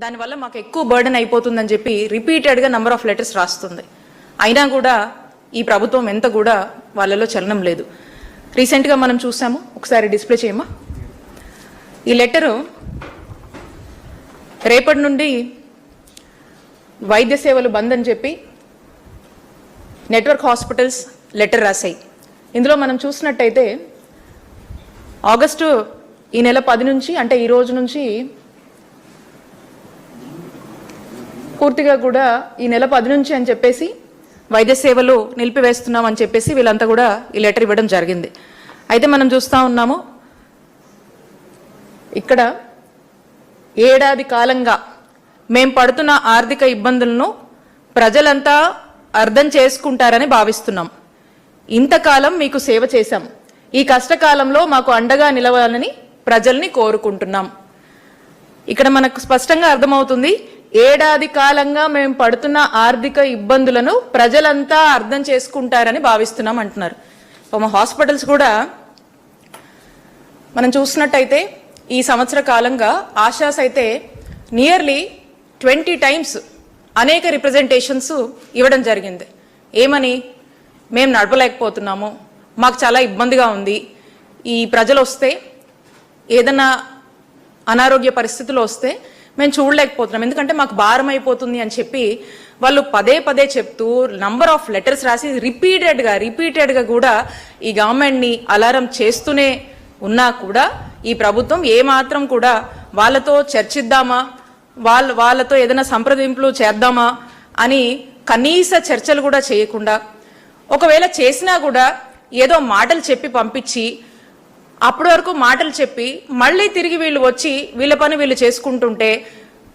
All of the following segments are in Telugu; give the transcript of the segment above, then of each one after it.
దానివల్ల మాకు ఎక్కువ బర్డెన్ అయిపోతుందని చెప్పి రిపీటెడ్గా నెంబర్ ఆఫ్ లెటర్స్ రాస్తుంది. అయినా కూడా ఈ ప్రభుత్వం ఎంత కూడా వాళ్ళలో చలనం లేదు. రీసెంట్గా మనం చూసాము, ఒకసారి డిస్ప్లే చేయమా. ఈ లెటరు రేపటి నుండి వైద్య సేవలు బంద్ అని చెప్పి నెట్వర్క్ హాస్పిటల్స్ లెటర్ రాశాయి. ఇందులో మనం చూసినట్టయితే ఆగస్టు ఈ నెల 10 నుంచి, అంటే ఈ రోజు నుంచి పూర్తిగా కూడా ఈ నెల 10 నుంచి అని చెప్పేసి వైద్య సేవలు నిలిపివేస్తున్నాం అని చెప్పేసి వీళ్ళంతా కూడా ఈ లెటర్ ఇవ్వడం జరిగింది. అయితే మనం చూస్తూ ఉన్నాము, ఇక్కడ ఏడాది కాలంగా మేము పడుతున్న ఆర్థిక ఇబ్బందులను ప్రజలంతా అర్థం చేసుకుంటారని భావిస్తున్నాం. ఇంతకాలం మీకు సేవ చేశాం, ఈ కష్టకాలంలో మాకు అండగా నిలవాలని ప్రజల్ని కోరుకుంటున్నాం. ఇక్కడ మనకు స్పష్టంగా అర్థమవుతుంది, ఏడాది కాలంగా మేము పడుతున్న ఆర్థిక ఇబ్బందులను ప్రజలంతా అర్థం చేసుకుంటారని భావిస్తున్నాం అంటున్నారు. మా హాస్పిటల్స్ కూడా మనం చూసినట్టయితే ఈ సంవత్సర కాలంగా ఆశాస్ అయితే నియర్లీ 20 times అనేక రిప్రజెంటేషన్స్ ఇవ్వడం జరిగింది. ఏమని, మేము నడపలేకపోతున్నాము, మాకు చాలా ఇబ్బందిగా ఉంది, ఈ ప్రజలు వస్తే ఏదైనా అనారోగ్య పరిస్థితులు వస్తే మేము చూడలేకపోతున్నాం, ఎందుకంటే మాకు భారం అయిపోతుంది అని చెప్పి వాళ్ళు పదే పదే చెప్తూ నంబర్ ఆఫ్ లెటర్స్ రాసి రిపీటెడ్గా కూడా ఈ గవర్నమెంట్ని అలారం చేస్తూనే ఉన్నా కూడా ఈ ప్రభుత్వం ఏమాత్రం కూడా వాళ్ళతో చర్చిద్దామా, వాళ్ళతో ఏదైనా సంప్రదింపులు చేద్దామా అని కనీస చర్చలు కూడా చేయకుండా, ఒకవేళ చేసినా కూడా ఏదో మాటలు చెప్పి పంపించి, అప్పటి వరకు మాటలు చెప్పి మళ్ళీ తిరిగి వీళ్ళు వచ్చి వీళ్ళ పని వీళ్ళు చేసుకుంటుంటే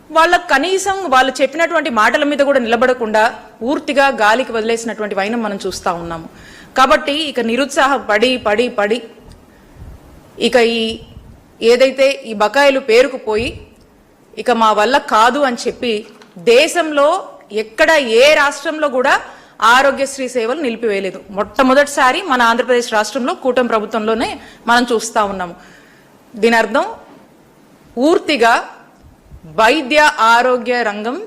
వాళ్ళకు కనీసం వాళ్ళు చెప్పినటువంటి మాటల మీద కూడా నిలబడకుండా పూర్తిగా గాలికి వదిలేసినటువంటి వైనం మనం చూస్తూ ఉన్నాము. కాబట్టి ఇక నిరుత్సాహం పడి ఇక ఏదైతే ఈ బకాయిలు పేరుకుపోయి ఇక మా వల్ల కాదు అని చెప్పి దేశంలో ఎక్కడ ఏ రాష్ట్రంలో కూడా ఆరోగ్యశ్రీ సేవలు నిలిపివేయలేదు. మొట్టమొదటిసారి మన ఆంధ్రప్రదేశ్ రాష్ట్రంలో కూటమి ప్రభుత్వంలోనే మనం చూస్తూ ఉన్నాము. దీని అర్థం పూర్తిగా వైద్య ఆరోగ్య రంగం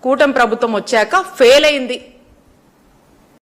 కూటమి ప్రభుత్వం వచ్చాక ఫెయిల్ అయింది.